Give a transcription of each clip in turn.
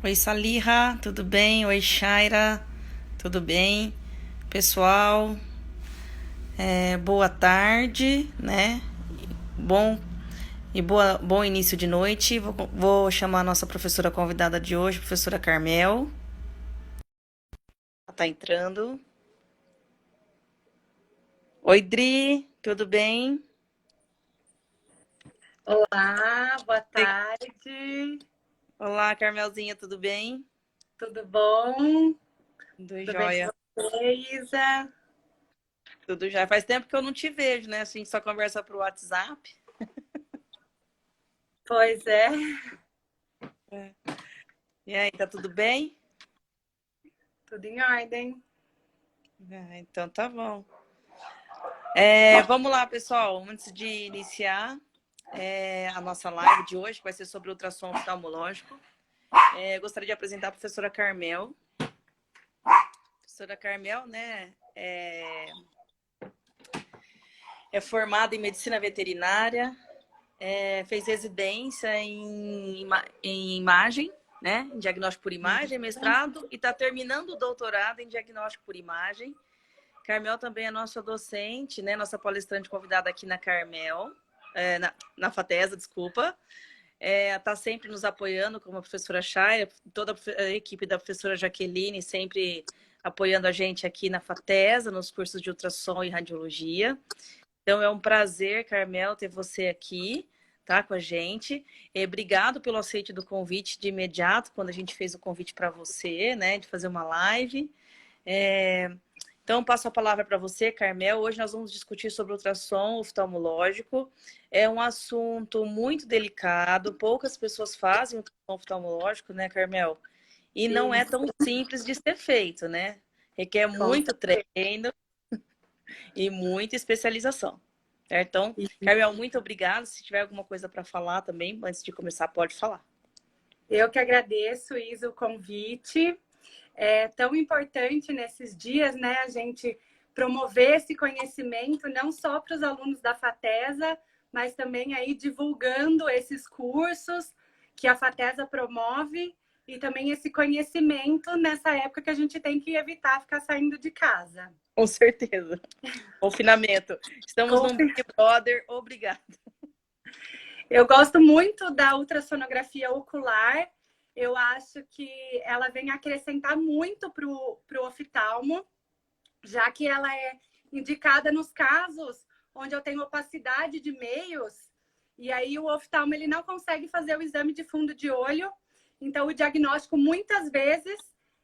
Oi, Salira, tudo bem? Oi, Shaira, tudo bem? Pessoal, boa tarde, né? Bom bom início de noite. Vou chamar a nossa professora convidada de hoje, professora Carmel. Ela tá entrando. Oi, Dri, tudo bem? Olá, boa tarde. Olá, Carmelzinha, tudo bem? Tudo bom? Tudo Tudo bem jóia. com você, Isa? Tudo já. Faz tempo que eu não te vejo, né? A gente só conversa pro WhatsApp. Pois é, E aí, tá tudo bem? tudo em ordem. Então tá bom. Vamos lá, pessoal. Antes de iniciar a nossa live de hoje, que vai ser sobre ultrassom oftalmológico, gostaria de apresentar a professora Carmel. A professora Carmel, né, é formada em medicina veterinária, fez residência em imagem, né, em diagnóstico por imagem, mestrado, e está terminando o doutorado em diagnóstico por imagem. Carmel também é nossa docente, né, nossa palestrante convidada aqui na Carmel, na FATESA, desculpa. Está sempre nos apoiando, como a professora Chay, toda a equipe da professora Jaqueline sempre apoiando a gente aqui na FATESA, nos cursos de ultrassom e radiologia. Então, é um prazer, Carmel, ter você aqui, tá, com a gente. Obrigado pelo aceite do convite de imediato, quando a gente fez o convite para você, né, de fazer uma live. Então, passo a palavra para você, Carmel. Hoje nós vamos discutir sobre ultrassom oftalmológico. É um assunto muito delicado, poucas pessoas fazem ultrassom oftalmológico, né, Carmel? E não é Isso, tão simples de ser feito, né? Requer com muito treino e muita especialização. Certo? Então, certeza. Carmel, muito obrigada. Se tiver alguma coisa para falar também, antes de começar, pode falar. Eu que agradeço, Isa, o convite. É tão importante nesses dias, né, a gente promover esse conhecimento, não só para os alunos da FATESA, mas também aí divulgando esses cursos que a FATESA promove e também esse conhecimento nessa época que a gente tem que evitar ficar saindo de casa. Com certeza. Confinamento. Estamos num Big Brother. Obrigada. Eu gosto muito da ultrassonografia ocular. Eu acho que ela vem acrescentar muito para o oftalmo, já que ela é indicada nos casos onde eu tenho opacidade de meios, e aí o oftalmo ele não consegue fazer o exame de fundo de olho, então o diagnóstico muitas vezes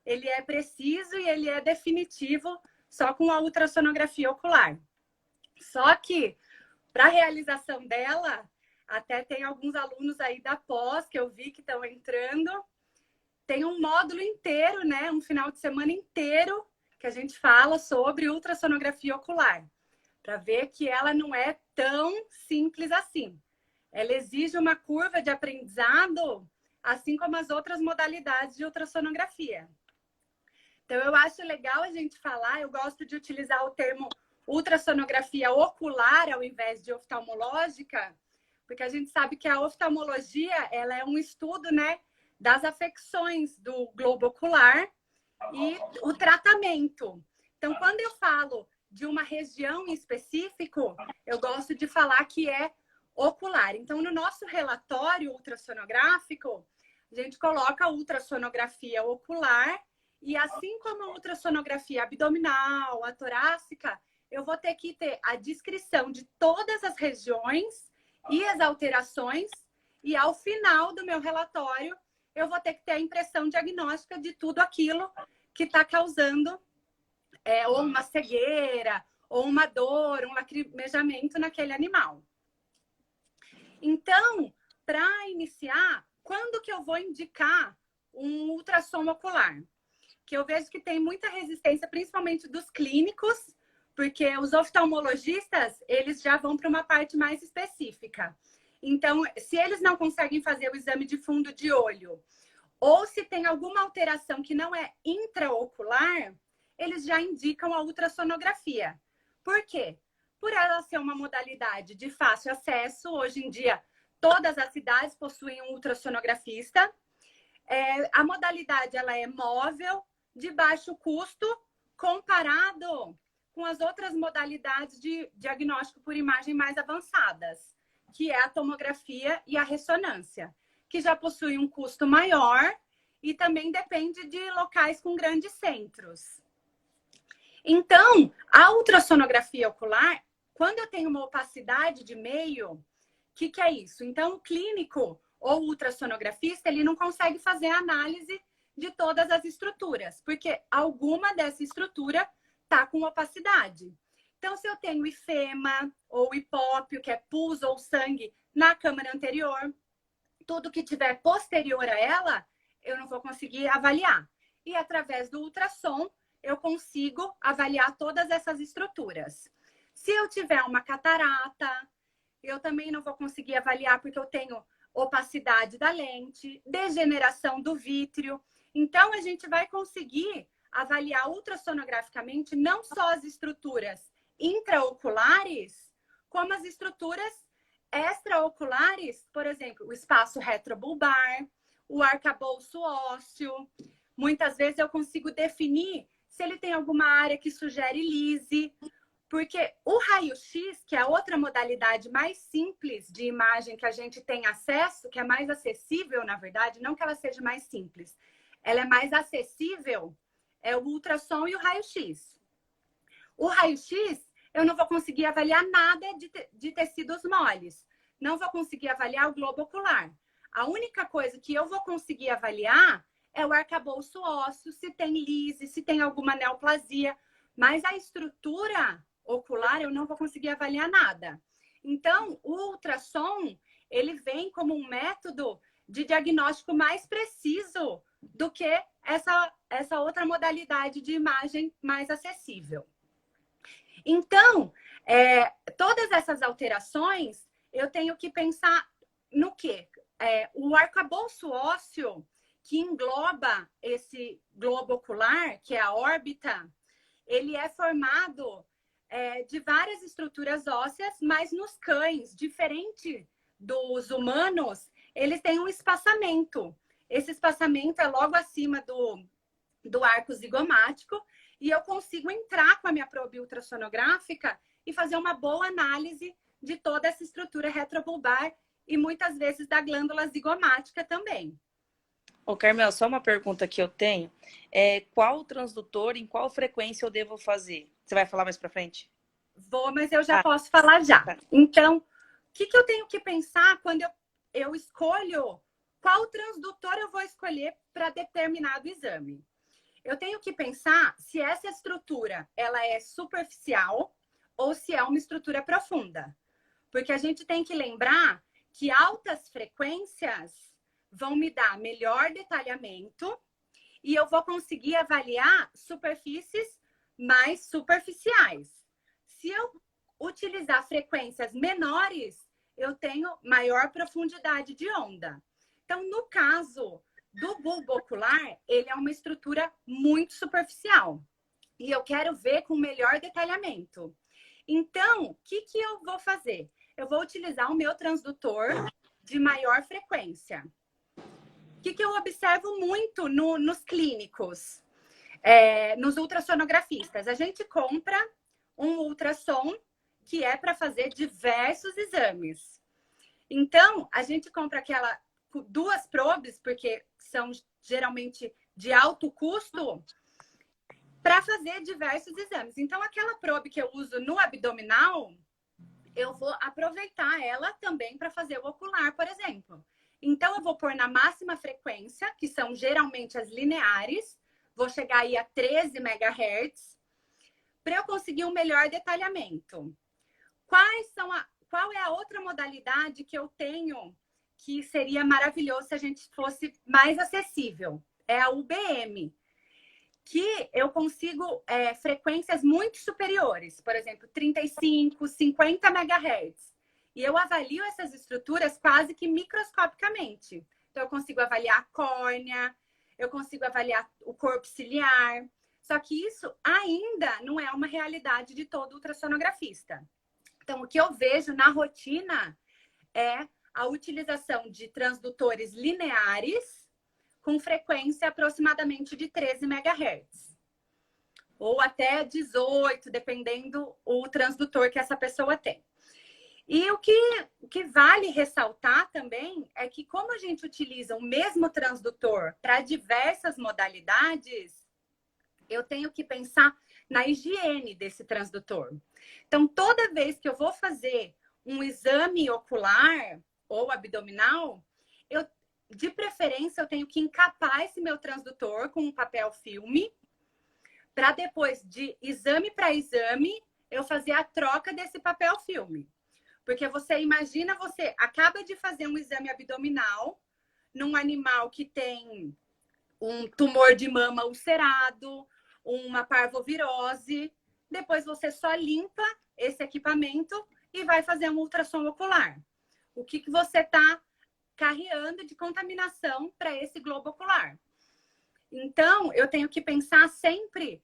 ele é preciso e ele é definitivo só com a ultrassonografia ocular. Só que para a realização dela, até tem alguns alunos aí da pós que eu vi que estão entrando, tem um módulo inteiro, né, um final de semana inteiro que a gente fala sobre ultrassonografia ocular, para ver que ela não é tão simples assim. Ela exige uma curva de aprendizado, assim como as outras modalidades de ultrassonografia. Então, eu acho legal a gente falar, eu gosto de utilizar o termo ultrassonografia ocular ao invés de oftalmológica, porque a gente sabe que a oftalmologia ela é um estudo, né, das afecções do globo ocular e o tratamento. Então, quando eu falo de uma região em específico, eu gosto de falar que é ocular. Então, no nosso relatório ultrassonográfico, a gente coloca a ultrassonografia ocular e assim como a ultrassonografia abdominal, a torácica, eu vou ter que ter a descrição de todas as regiões e as alterações e ao final do meu relatório eu vou ter que ter a impressão diagnóstica de tudo aquilo que está causando ou uma cegueira, ou uma dor, um lacrimejamento naquele animal. Então, para iniciar, quando que eu vou indicar um ultrassom ocular? Que eu vejo que tem muita resistência, principalmente dos clínicos, porque os oftalmologistas, eles já vão para uma parte mais específica. Então, se eles não conseguem fazer o exame de fundo de olho, ou se tem alguma alteração que não é intraocular, eles já indicam a ultrassonografia. Por quê? Por ela ser uma modalidade de fácil acesso, hoje em dia todas as cidades possuem um ultrassonografista. A modalidade ela é móvel, de baixo custo, comparado com as outras modalidades de diagnóstico por imagem mais avançadas, que é a tomografia e a ressonância, que já possuem um custo maior e também depende de locais com grandes centros. Então, a ultrassonografia ocular, quando eu tenho uma opacidade de meio, o que é isso? Então, o clínico ou ultrassonografista, ele não consegue fazer a análise de todas as estruturas, porque alguma dessa estrutura está com opacidade. Então, se eu tenho ifema ou hipópio, que é pus ou sangue, na câmara anterior, tudo que tiver posterior a ela, eu não vou conseguir avaliar. E através do ultrassom, eu consigo avaliar todas essas estruturas. Se eu tiver uma catarata, eu também não vou conseguir avaliar porque eu tenho opacidade da lente, degeneração do vítreo. Então, a gente vai conseguir avaliar ultrassonograficamente não só as estruturas intraoculares, como as estruturas extraoculares, por exemplo, o espaço retrobulbar, o arcabouço ósseo. Muitas vezes eu consigo definir se ele tem alguma área que sugere lise, porque o raio-x, que é outra modalidade mais simples de imagem que a gente tem acesso, que é mais acessível, na verdade, não que ela seja mais simples, ela é mais acessível, é o ultrassom e o raio-x. O raio-x, eu não vou conseguir avaliar nada de tecidos moles, não vou conseguir avaliar o globo ocular. A única coisa que eu vou conseguir avaliar é o arcabouço ósseo, se tem lise, se tem alguma neoplasia, mas a estrutura ocular eu não vou conseguir avaliar nada. Então, o ultrassom, ele vem como um método de diagnóstico mais preciso do que essa outra modalidade de imagem mais acessível. Então, todas essas alterações, eu tenho que pensar no quê? O arcabouço ósseo, que engloba esse globo ocular, que é a órbita, ele é formado de várias estruturas ósseas, mas nos cães, diferente dos humanos, eles têm um espaçamento. Esse espaçamento é logo acima do arco zigomático e eu consigo entrar com a minha probe ultrassonográfica e fazer uma boa análise de toda essa estrutura retrobulbar e muitas vezes da glândula zigomática também. Ô, Carmel, só uma pergunta que eu tenho. Qual transdutor, em qual frequência eu devo fazer? Você vai falar mais pra frente? Vou, mas eu já posso falar já. Então, o que eu tenho que pensar quando eu escolho qual transdutor eu vou escolher para determinado exame? Eu tenho que pensar se essa estrutura ela é superficial ou se é uma estrutura profunda. Porque a gente tem que lembrar que altas frequências vão me dar melhor detalhamento e eu vou conseguir avaliar superfícies mais superficiais. Se eu utilizar frequências menores, eu tenho maior profundidade de onda. Então, no caso do bulbo ocular, ele é uma estrutura muito superficial. E eu quero ver com melhor detalhamento. Então, o que eu vou fazer? Eu vou utilizar o meu transdutor de maior frequência. O que eu observo muito nos clínicos, nos ultrassonografistas? A gente compra um ultrassom que é para fazer diversos exames. Então, a gente compra duas probes, porque são geralmente de alto custo, para fazer diversos exames. Então, aquela probe que eu uso no abdominal, eu vou aproveitar ela também para fazer o ocular, por exemplo. Então, eu vou pôr na máxima frequência, que são geralmente as lineares, vou chegar aí a 13 MHz, para eu conseguir um melhor detalhamento. Qual é a outra modalidade que eu tenho que seria maravilhoso se a gente fosse mais acessível? É a UBM, que eu consigo frequências muito superiores, por exemplo, 35, 50 MHz. E eu avalio essas estruturas quase que microscopicamente. Então, eu consigo avaliar a córnea, eu consigo avaliar o corpo ciliar. Só que isso ainda não é uma realidade de todo ultrassonografista. Então, o que eu vejo na rotina é a utilização de transdutores lineares com frequência aproximadamente de 13 MHz. Ou até 18, dependendo o transdutor que essa pessoa tem. E o que vale ressaltar também é que, como a gente utiliza o mesmo transdutor para diversas modalidades, eu tenho que pensar na higiene desse transdutor. Então, toda vez que eu vou fazer um exame ocular ou abdominal, de preferência, eu tenho que encapar esse meu transdutor com um papel filme, para depois, de exame para exame, eu fazer a troca desse papel filme. Porque você imagina, você acaba de fazer um exame abdominal num animal que tem um tumor de mama ulcerado, uma parvovirose. Depois você só limpa esse equipamento e vai fazer um ultrassom ocular. O que você está carreando de contaminação para esse globo ocular? Então, eu tenho que pensar sempre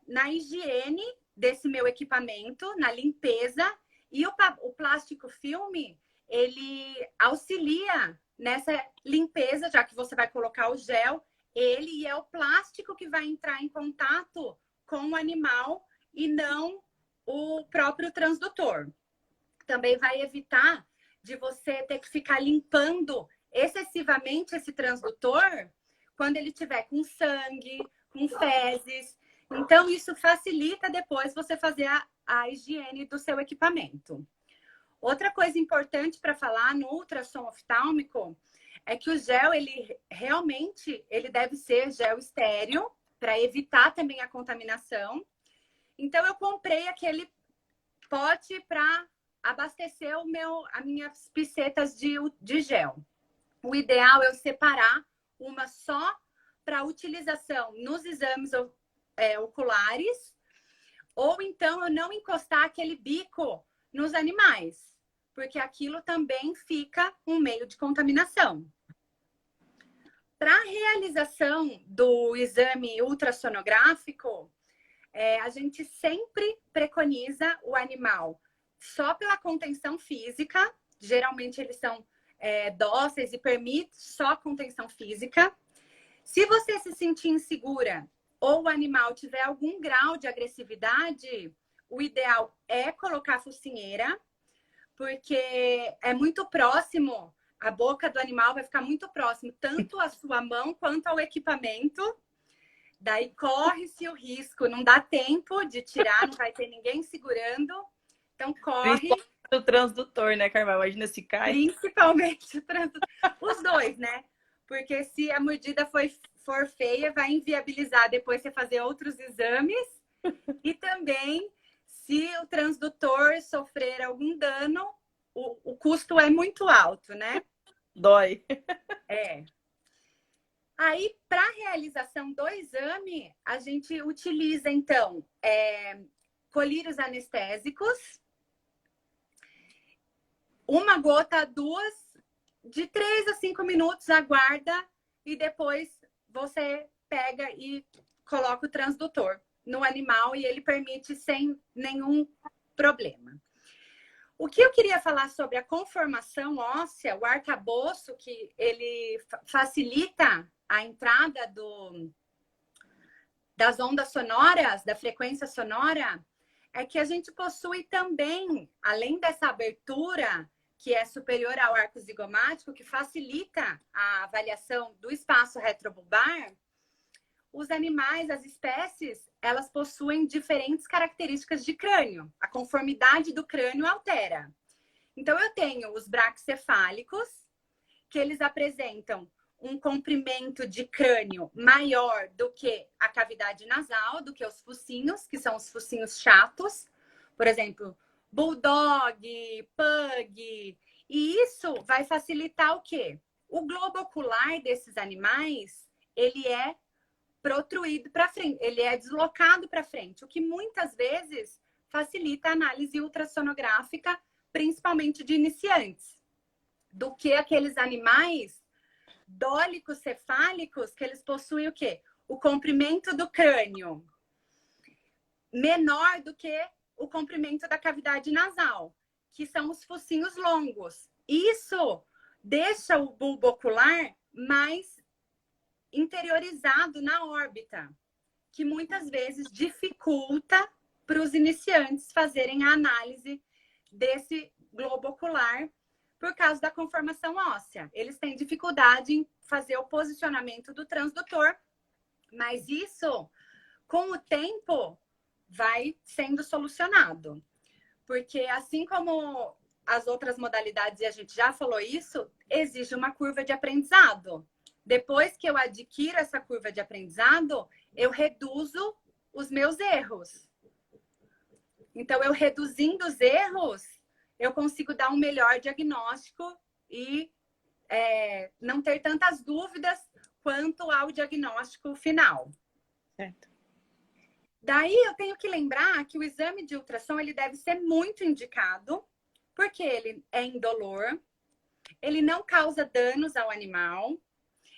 na higiene desse meu equipamento, na limpeza. E o plástico filme, ele auxilia nessa limpeza, já que você vai colocar o gel, ele é o plástico que vai entrar em contato com o animal e não o próprio transdutor. Também vai evitar de você ter que ficar limpando excessivamente esse transdutor quando ele tiver com sangue, com fezes. Então, isso facilita depois você fazer a higiene do seu equipamento. Outra coisa importante para falar no ultrassom oftálmico é que o gel, ele realmente ele deve ser gel estéreo, para evitar também a contaminação. Então, eu comprei aquele pote para abastecer as minhas picetas de gel. O ideal é eu separar uma só para utilização nos exames oculares, ou então eu não encostar aquele bico nos animais, porque aquilo também fica um meio de contaminação. Para a realização do exame ultrassonográfico, a gente sempre preconiza o animal só pela contenção física. Geralmente eles são dóceis e permite só contenção física. Se você se sentir insegura ou o animal tiver algum grau de agressividade, o ideal é colocar a focinheira, porque é muito próximo, a boca do animal vai ficar muito próximo, tanto a sua mão quanto ao equipamento. Daí corre-se o risco, não dá tempo de tirar, não vai ter ninguém segurando. Então corre. O transdutor, né, Carmen? Imagina se cai. Principalmente o transdutor. Os dois, né? Porque se a mordida for feia, vai inviabilizar depois você fazer outros exames. E também, se o transdutor sofrer algum dano, o custo é muito alto, né? Dói. Aí, para a realização do exame, a gente utiliza, então, colírios anestésicos, uma gota, duas, de 3 a 5 minutos, aguarda e depois você pega e coloca o transdutor no animal e ele permite sem nenhum problema. O que eu queria falar sobre a conformação óssea, o arcabouço, que ele facilita a entrada das ondas sonoras, da frequência sonora, é que a gente possui também, além dessa abertura, que é superior ao arco zigomático, que facilita a avaliação do espaço retrobulbar, os animais, as espécies, elas possuem diferentes características de crânio. A conformidade do crânio altera. Então, eu tenho os braquicefálicos, que eles apresentam um comprimento de crânio maior do que a cavidade nasal, do que os focinhos, que são os focinhos chatos. Por exemplo, bulldog, pug. E isso vai facilitar o quê? O globo ocular desses animais, ele é protruído para frente, ele é deslocado para frente, o que muitas vezes facilita a análise ultrassonográfica, principalmente de iniciantes, do que aqueles animais dólicos cefálicos, que eles possuem o quê? O comprimento do crânio menor do que o comprimento da cavidade nasal, que são os focinhos longos. Isso deixa o bulbo ocular mais interiorizado na órbita, que muitas vezes dificulta para os iniciantes fazerem a análise desse globo ocular por causa da conformação óssea. Eles têm dificuldade em fazer o posicionamento do transdutor, mas isso, com o tempo, vai sendo solucionado. Porque assim como as outras modalidades, e a gente já falou isso, exige uma curva de aprendizado. Depois que eu adquiro essa curva de aprendizado, eu reduzo os meus erros. Então, eu reduzindo os erros, eu consigo dar um melhor diagnóstico e não ter tantas dúvidas quanto ao diagnóstico final. Certo. Daí, eu tenho que lembrar que o exame de ultrassom ele deve ser muito indicado, porque ele é indolor, ele não causa danos ao animal,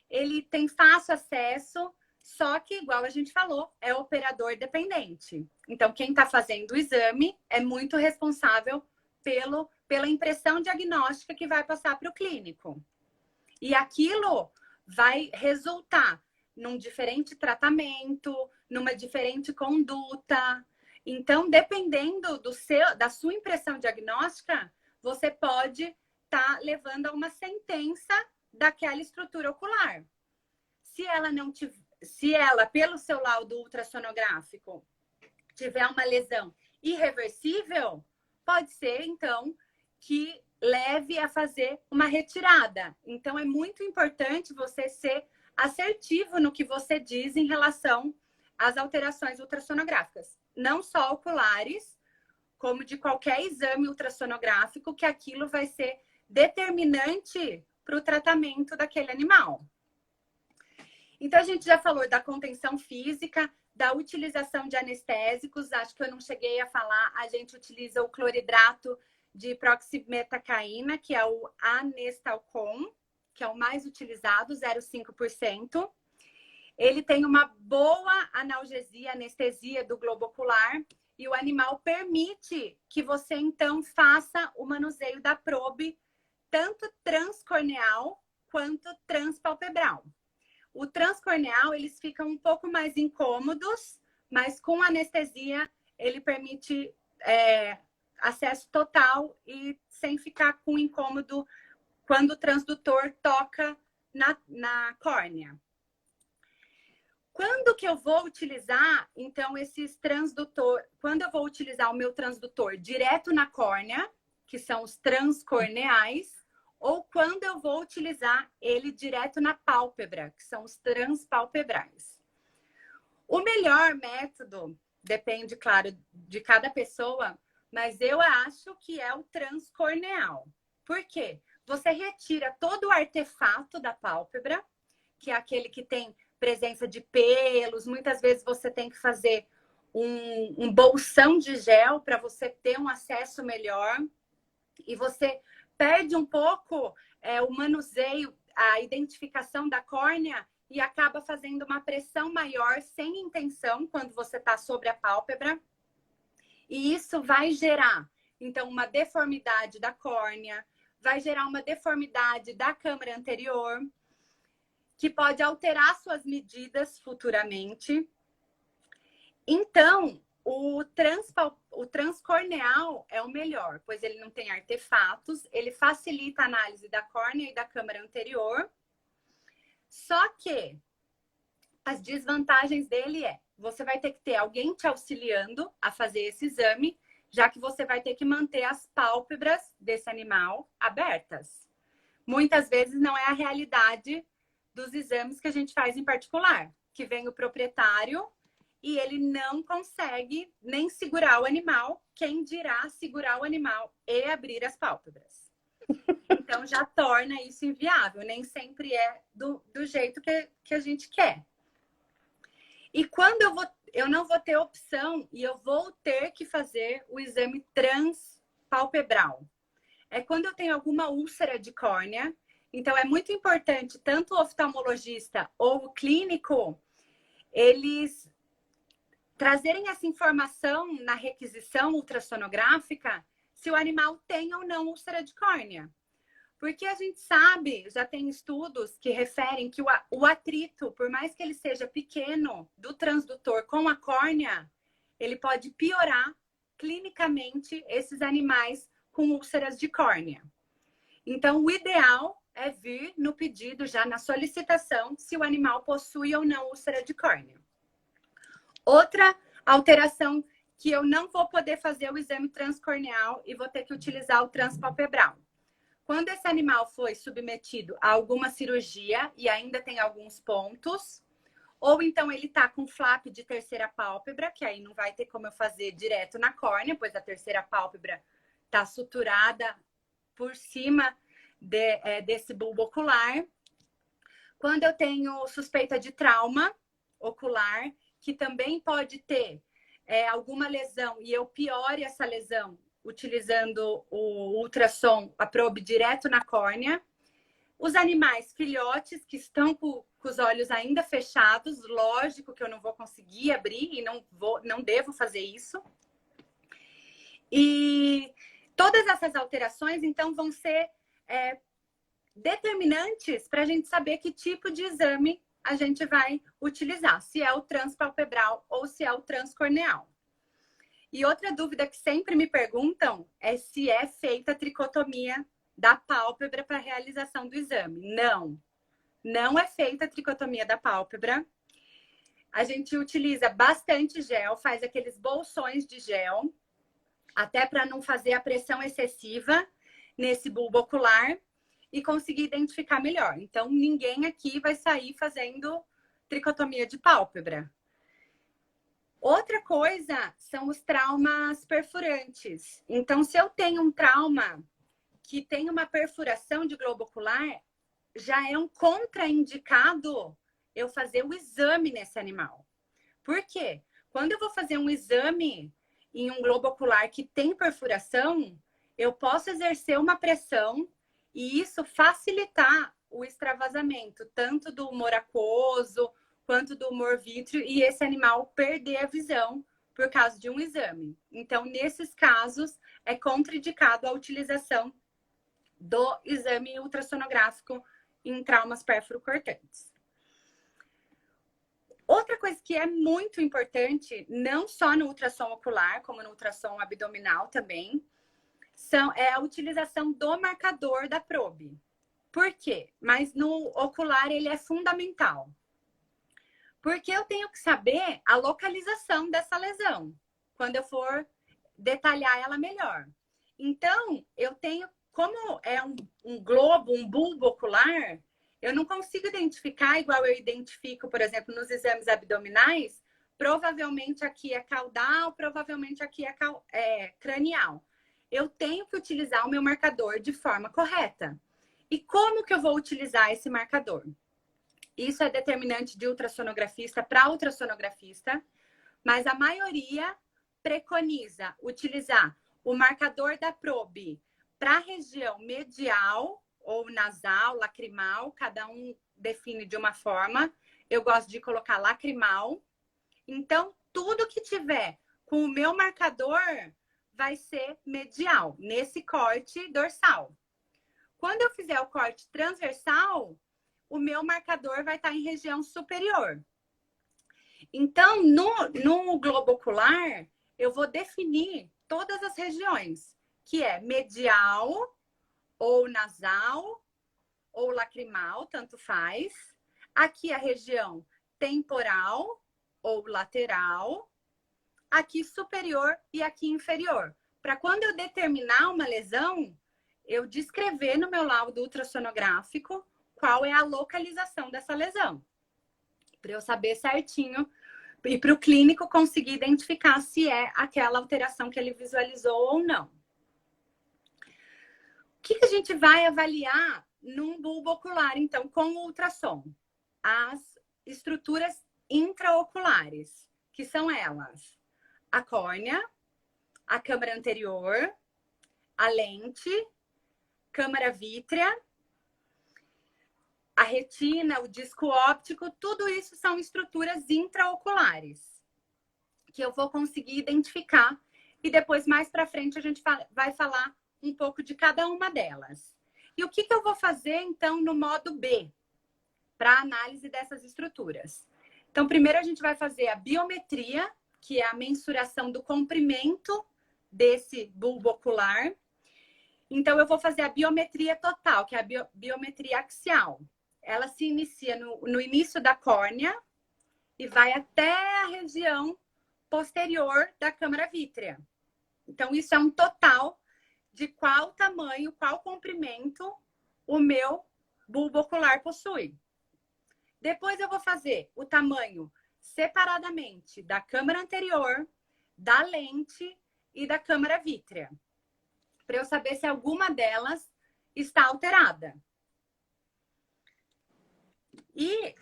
ele tem fácil acesso, só que, igual a gente falou, é operador dependente. Então, quem está fazendo o exame é muito responsável pela impressão diagnóstica que vai passar para o clínico. E aquilo vai resultar num diferente tratamento, numa diferente conduta. Então, dependendo da sua impressão diagnóstica, você pode estar levando a uma sentença daquela estrutura ocular. Se ela, pelo seu laudo ultrassonográfico, tiver uma lesão irreversível, pode ser, então, que leve a fazer uma retirada. Então, é muito importante você ser assertivo no que você diz em relação às alterações ultrassonográficas. Não só oculares, como de qualquer exame ultrassonográfico, que aquilo vai ser determinante para o tratamento daquele animal. Então, a gente já falou da contenção física, da utilização de anestésicos. Acho que eu não cheguei a falar. A gente utiliza o cloridrato de proximetacaína, que é o Anestalcon, que é o mais utilizado, 0,5%. Ele tem uma boa analgesia, anestesia do globo ocular, e o animal permite que você, então, faça o manuseio da probe, tanto transcorneal quanto transpalpebral. O transcorneal, eles ficam um pouco mais incômodos, mas com anestesia, ele permite acesso total e sem ficar com incômodo quando o transdutor toca na córnea. Quando que eu vou utilizar, então, esses transdutor? Quando eu vou utilizar o meu transdutor direto na córnea, que são os transcorneais, ou quando eu vou utilizar ele direto na pálpebra, que são os transpalpebrais. O melhor método, depende, claro, de cada pessoa, mas eu acho que é o transcorneal. Por quê? Você retira todo o artefato da pálpebra, que é aquele que tem presença de pelos. Muitas vezes você tem que fazer um bolsão de gel para você ter um acesso melhor. E você perde um pouco o manuseio, a identificação da córnea e acaba fazendo uma pressão maior sem intenção quando você está sobre a pálpebra. E isso vai gerar, então, uma deformidade da córnea, vai gerar uma deformidade da câmara anterior, que pode alterar suas medidas futuramente. Então, o transcorneal é o melhor, pois ele não tem artefatos, ele facilita a análise da córnea e da câmara anterior. Só que as desvantagens dele você vai ter que ter alguém te auxiliando a fazer esse exame, já que você vai ter que manter as pálpebras desse animal abertas. Muitas vezes não é a realidade dos exames que a gente faz em particular, que vem o proprietário e ele não consegue nem segurar o animal, quem dirá segurar o animal e abrir as pálpebras. Então já torna isso inviável, nem sempre é do jeito que a gente quer. E quando eu não vou ter opção e eu vou ter que fazer o exame transpalpebral, é quando eu tenho alguma úlcera de córnea. Então, é muito importante, tanto o oftalmologista ou o clínico, eles trazerem essa informação na requisição ultrassonográfica se o animal tem ou não úlcera de córnea. Porque a gente sabe, já tem estudos que referem que o atrito, por mais que ele seja pequeno, do transdutor com a córnea, ele pode piorar clinicamente esses animais com úlceras de córnea. Então, o ideal é vir no pedido, já na solicitação, se o animal possui ou não úlcera de córnea. Outra alteração que eu não vou poder fazer o exame transcorneal e vou ter que utilizar o transpalpebral. Quando esse animal foi submetido a alguma cirurgia e ainda tem alguns pontos, ou então ele está com flap de terceira pálpebra, que aí não vai ter como eu fazer direto na córnea, pois a terceira pálpebra está suturada por cima desse bulbo ocular. Quando eu tenho suspeita de trauma ocular, que também pode ter alguma lesão e eu piore essa lesão utilizando o ultrassom, a probe direto na córnea. Os animais filhotes que estão com os olhos ainda fechados, lógico que eu não vou conseguir abrir e não devo fazer isso. E todas essas alterações, então, vão ser determinantes para a gente saber que tipo de exame a gente vai utilizar, se é o transpalpebral ou se é o transcorneal. E outra dúvida que sempre me perguntam é se é feita a tricotomia da pálpebra para a realização do exame. Não, não é feita a tricotomia da pálpebra. A gente utiliza bastante gel, faz aqueles bolsões de gel, até para não fazer a pressão excessiva nesse bulbo ocular e conseguir identificar melhor. Então, ninguém aqui vai sair fazendo tricotomia de pálpebra. Outra coisa são os traumas perfurantes. Então, se eu tenho um trauma que tem uma perfuração de globo ocular, já é um contraindicado eu fazer o exame nesse animal. Por quê? Quando eu vou fazer um exame em um globo ocular que tem perfuração, eu posso exercer uma pressão e isso facilitar o extravasamento, tanto do humor aquoso quanto do humor vítreo, e esse animal perder a visão por causa de um exame. Então, nesses casos, é contraindicado a utilização do exame ultrassonográfico em traumas pérfuro-cortantes. Outra coisa que é muito importante, não só no ultrassom ocular, como no ultrassom abdominal também, é a utilização do marcador da probe. Por quê? Mas no ocular ele é fundamental. Porque eu tenho que saber a localização dessa lesão, quando eu for detalhar ela melhor. Então, eu tenho, como é um globo, um bulbo ocular, eu não consigo identificar igual eu identifico, por exemplo, nos exames abdominais, provavelmente aqui é caudal, provavelmente aqui é cranial. Eu tenho que utilizar o meu marcador de forma correta. E como que eu vou utilizar esse marcador? Isso é determinante de ultrassonografista para ultrassonografista, mas a maioria preconiza utilizar o marcador da probe para a região medial ou nasal, lacrimal, cada um define de uma forma. Eu gosto de colocar lacrimal. Então, tudo que tiver com o meu marcador vai ser medial, nesse corte dorsal. Quando eu fizer o corte transversal, o meu marcador vai estar em região superior. Então, no globo ocular, eu vou definir todas as regiões, que é medial, ou nasal, ou lacrimal, tanto faz. Aqui a região temporal, ou lateral. Aqui superior e aqui inferior. Para quando eu determinar uma lesão, eu descrever no meu laudo ultrassonográfico qual é a localização dessa lesão. Para eu saber certinho e para o clínico conseguir identificar se é aquela alteração que ele visualizou ou não. O que a gente vai avaliar num bulbo ocular, então, com o ultrassom? As estruturas intraoculares, que são elas: a córnea, a câmara anterior, a lente, câmara vítrea, a retina, o disco óptico, tudo isso são estruturas intraoculares que eu vou conseguir identificar e depois, mais para frente, a gente vai falar um pouco de cada uma delas. E o que eu vou fazer, então, no modo B, para análise dessas estruturas? Então, primeiro a gente vai fazer a biometria, que é a mensuração do comprimento desse bulbo ocular. Então, eu vou fazer a biometria total, que é a biometria axial. Ela se inicia no início da córnea e vai até a região posterior da câmara vítrea. Então, isso é um total de qual tamanho, qual comprimento o meu bulbo ocular possui. Depois eu vou fazer o tamanho separadamente da câmara anterior, da lente e da câmara vítrea, para eu saber se alguma delas está alterada. E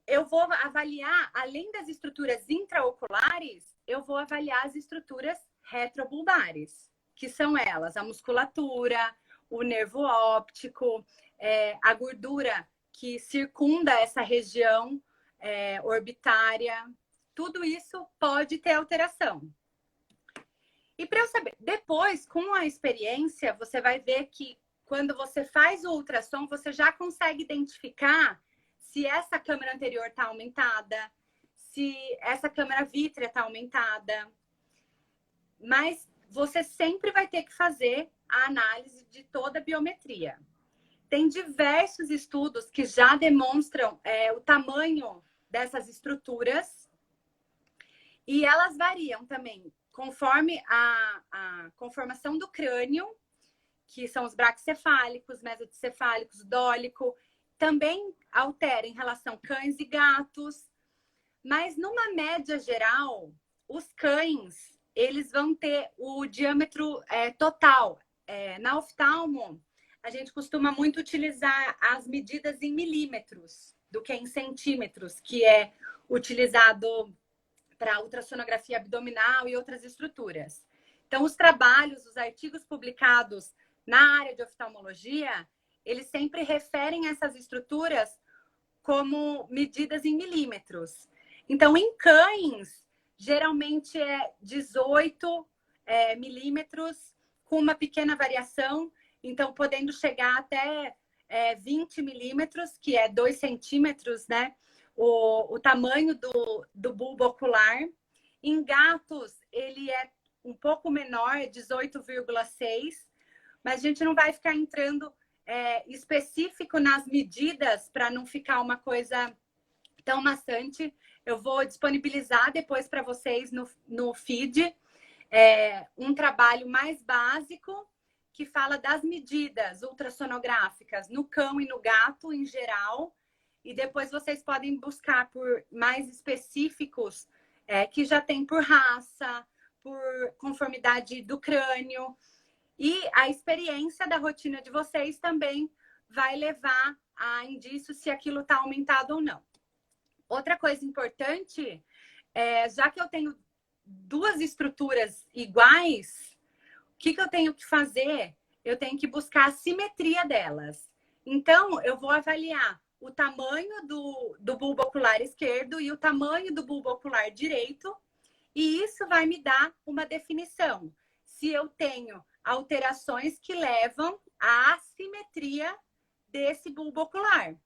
eu vou avaliar, além das estruturas intraoculares, eu vou avaliar as estruturas retrobulbares, que são elas, a musculatura, o nervo óptico, a gordura que circunda essa região orbitária. Tudo isso pode ter alteração. E para eu saber, depois, com a experiência, você vai ver que quando você faz o ultrassom, você já consegue identificar se essa câmara anterior está aumentada, se essa câmara vítrea está aumentada. Mas você sempre vai ter que fazer a análise de toda a biometria. Tem diversos estudos que já demonstram o tamanho dessas estruturas e elas variam também conforme a conformação do crânio, que são os braquicefálicos, mesocefálicos, dólico, também altera em relação a cães e gatos, mas numa média geral, os cães, eles vão ter o diâmetro total. Na oftalmo, a gente costuma muito utilizar as medidas em milímetros do que em centímetros, que é utilizado para ultrassonografia abdominal e outras estruturas. Então, os trabalhos, os artigos publicados na área de oftalmologia, eles sempre referem essas estruturas como medidas em milímetros. Então, em cães, geralmente é 18 milímetros, com uma pequena variação, então podendo chegar até 20 milímetros, que é 2 centímetros, né? O tamanho do bulbo ocular. Em gatos, ele é um pouco menor, 18,6, mas a gente não vai ficar entrando específico nas medidas para não ficar uma coisa tão maçante. Eu vou disponibilizar depois para vocês no feed um trabalho mais básico que fala das medidas ultrassonográficas no cão e no gato em geral. E depois vocês podem buscar por mais específicos que já tem por raça, por conformidade do crânio. E a experiência da rotina de vocês também vai levar a indício se aquilo está aumentado ou não. Outra coisa importante, já que eu tenho duas estruturas iguais, o que eu tenho que fazer? Eu tenho que buscar a simetria delas. Então, eu vou avaliar o tamanho do bulbo ocular esquerdo e o tamanho do bulbo ocular direito, e isso vai me dar uma definição. Se eu tenho alterações que levam à assimetria desse bulbo ocular.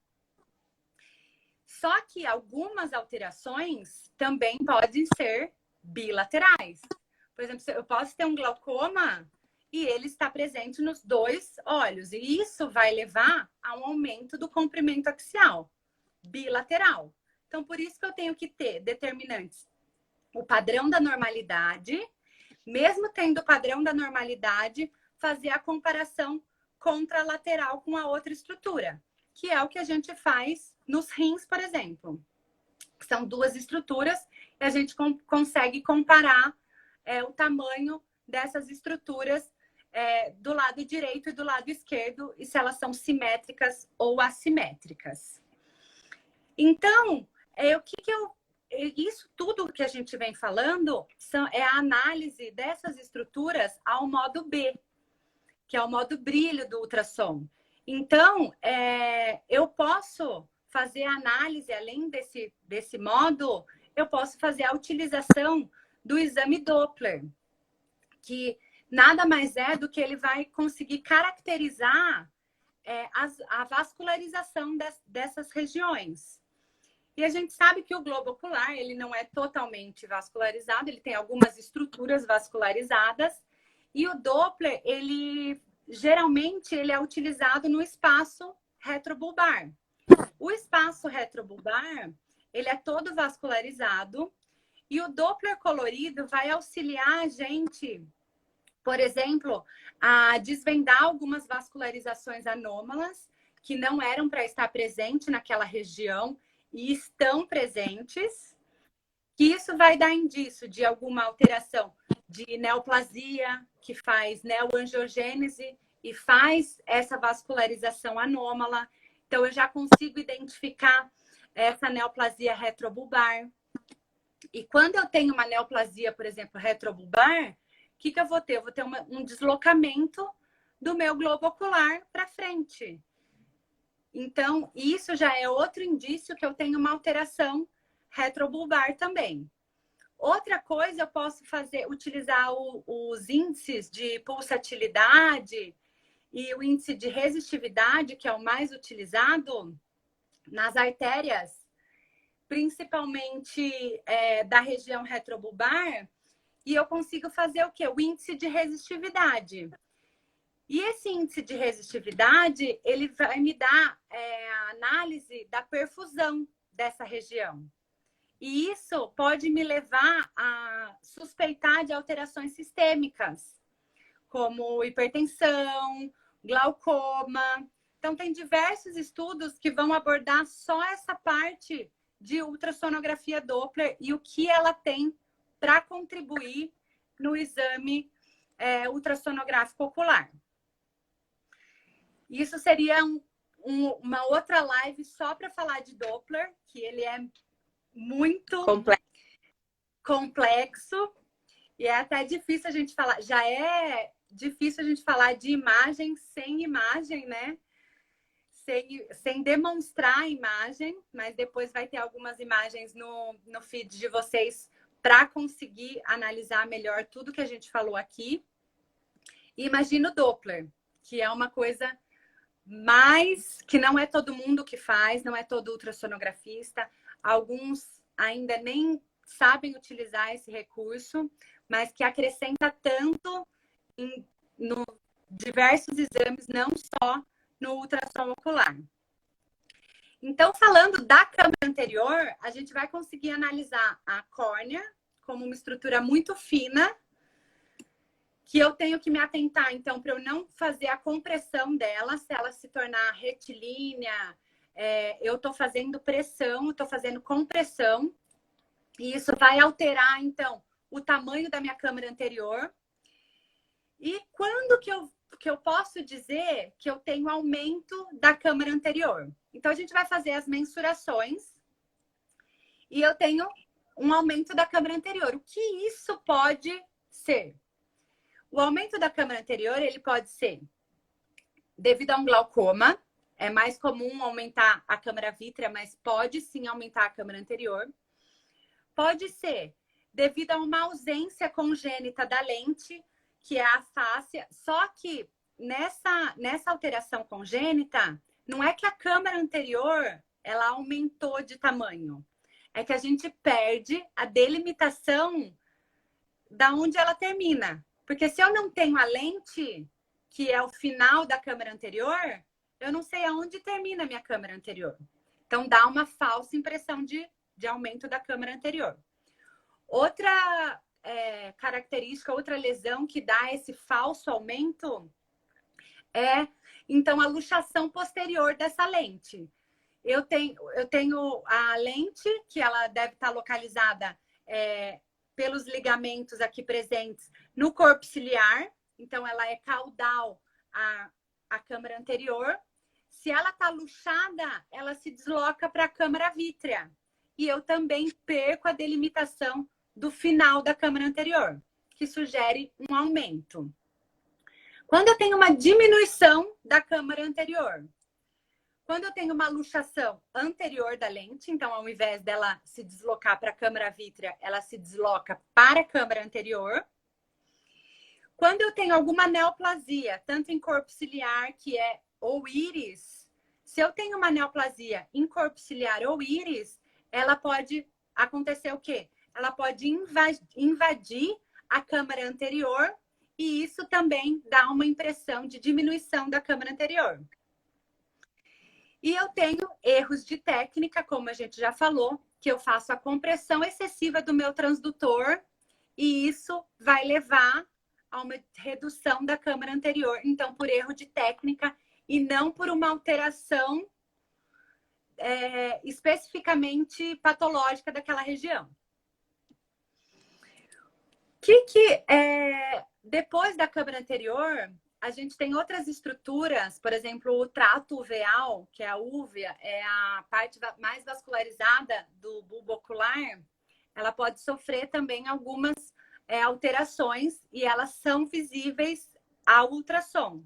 Só que algumas alterações também podem ser bilaterais. Por exemplo, eu posso ter um glaucoma e ele está presente nos dois olhos. E isso vai levar a um aumento do comprimento axial bilateral. Então, por isso que eu tenho que ter determinantes. O padrão da normalidade, mesmo tendo o padrão da normalidade, fazer a comparação contralateral com a outra estrutura, que é o que a gente faz nos rins, por exemplo. São duas estruturas e a gente consegue comparar o tamanho dessas estruturas do lado direito e do lado esquerdo e se elas são simétricas ou assimétricas. Então, isso tudo que a gente vem falando é a análise dessas estruturas ao modo B, que é o modo brilho do ultrassom. Então, eu posso fazer a análise, além desse modo, eu posso fazer a utilização do exame Doppler, que nada mais é do que ele vai conseguir caracterizar a vascularização dessas regiões. E a gente sabe que o globo ocular, ele não é totalmente vascularizado, ele tem algumas estruturas vascularizadas. E o Doppler, geralmente, ele é utilizado no espaço retrobulbar. O espaço retrobulbar, ele é todo vascularizado. E o Doppler colorido vai auxiliar a gente, por exemplo, a desvendar algumas vascularizações anômalas que não eram para estar presente naquela região e estão presentes, que isso vai dar indício de alguma alteração de neoplasia, que faz neoangiogênese e faz essa vascularização anômala. Então, eu já consigo identificar essa neoplasia retrobulbar. E quando eu tenho uma neoplasia, por exemplo, retrobulbar, o que eu vou ter? Eu vou ter um deslocamento do meu globo ocular para frente. Então, isso já é outro indício que eu tenho uma alteração retrobulbar também. Outra coisa, eu posso utilizar os índices de pulsatilidade e o índice de resistividade, que é o mais utilizado nas artérias, principalmente da região retrobulbar, e eu consigo fazer o quê? O índice de resistividade. E esse índice de resistividade, ele vai me dar a análise da perfusão dessa região. E isso pode me levar a suspeitar de alterações sistêmicas, como hipertensão, glaucoma. Então, tem diversos estudos que vão abordar só essa parte de ultrassonografia Doppler e o que ela tem para contribuir no exame ultrassonográfico ocular. Isso seria uma outra live só para falar de Doppler, que ele é muito complexo e é até difícil a gente falar. Já é difícil a gente falar de imagem sem imagem, né? Sem demonstrar a imagem, mas depois vai ter algumas imagens no feed de vocês para conseguir analisar melhor tudo que a gente falou aqui. E imagina o Doppler, que é uma coisa mais que não é todo mundo que faz, não é todo ultrassonografista. Alguns ainda nem sabem utilizar esse recurso, mas que acrescenta tanto em diversos exames, não só no ultrassom ocular. Então, falando da câmara anterior, a gente vai conseguir analisar a córnea como uma estrutura muito fina, que eu tenho que me atentar, então, para eu não fazer a compressão dela, se ela se tornar retilínea, eu estou fazendo pressão, estou fazendo compressão, e isso vai alterar, então, o tamanho da minha câmara anterior. E quando que eu posso dizer que eu tenho aumento da câmara anterior? Então, a gente vai fazer as mensurações e eu tenho um aumento da câmara anterior. O que isso pode ser? O aumento da câmara anterior, ele pode ser devido a um glaucoma. É mais comum aumentar a câmara vítrea, mas pode sim aumentar a câmara anterior. Pode ser devido a uma ausência congênita da lente, que é a fáscia. Só que nessa alteração congênita, não é que a câmara anterior ela aumentou de tamanho. É que a gente perde a delimitação da onde ela termina. Porque se eu não tenho a lente, que é o final da câmara anterior, eu não sei aonde termina a minha câmara anterior. Então, dá uma falsa impressão de aumento da câmara anterior. Outra característica, outra lesão que dá esse falso aumento é, então, a luxação posterior dessa lente. Eu tenho a lente, que ela deve estar localizada pelos ligamentos aqui presentes no corpo ciliar. Então, ela é caudal à câmara anterior. Se ela está luxada, ela se desloca para a câmara vítrea. E eu também perco a delimitação do final da câmara anterior, que sugere um aumento. Quando eu tenho uma diminuição da câmara anterior, quando eu tenho uma luxação anterior da lente, então ao invés dela se deslocar para a câmara vítrea, ela se desloca para a câmara anterior. Quando eu tenho alguma neoplasia, tanto em corpo ciliar, que é ou íris, se eu tenho uma neoplasia em corpo ciliar ou íris, ela pode acontecer o quê? Ela pode invadir a câmara anterior e isso também dá uma impressão de diminuição da câmara anterior. E eu tenho erros de técnica, como a gente já falou, que eu faço a compressão excessiva do meu transdutor e isso vai levar a uma redução da câmara anterior. Então, por erro de técnica e não por uma alteração especificamente patológica daquela região. Depois da câmara anterior, a gente tem outras estruturas, por exemplo, o trato uveal, que é a úvea, é a parte mais vascularizada do bulbo ocular, ela pode sofrer também algumas alterações e elas são visíveis ao ultrassom,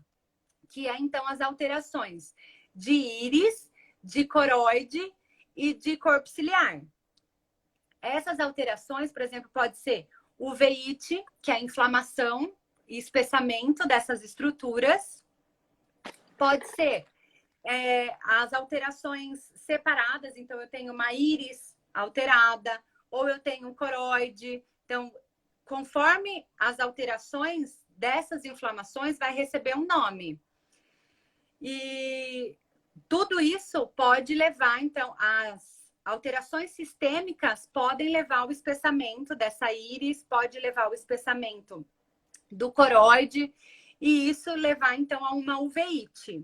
que é então as alterações de íris, de coroide e de corpo ciliar. Essas alterações, por exemplo, pode ser uveíte, que é a inflamação e espessamento dessas estruturas. Pode ser as alterações separadas, então eu tenho uma íris alterada, ou eu tenho um coroide. Então, conforme as alterações dessas inflamações, vai receber um nome. E tudo isso pode levar, então, as alterações sistêmicas podem levar ao espessamento dessa íris, pode levar ao espessamento do coroide e isso levar, então, a uma uveíte.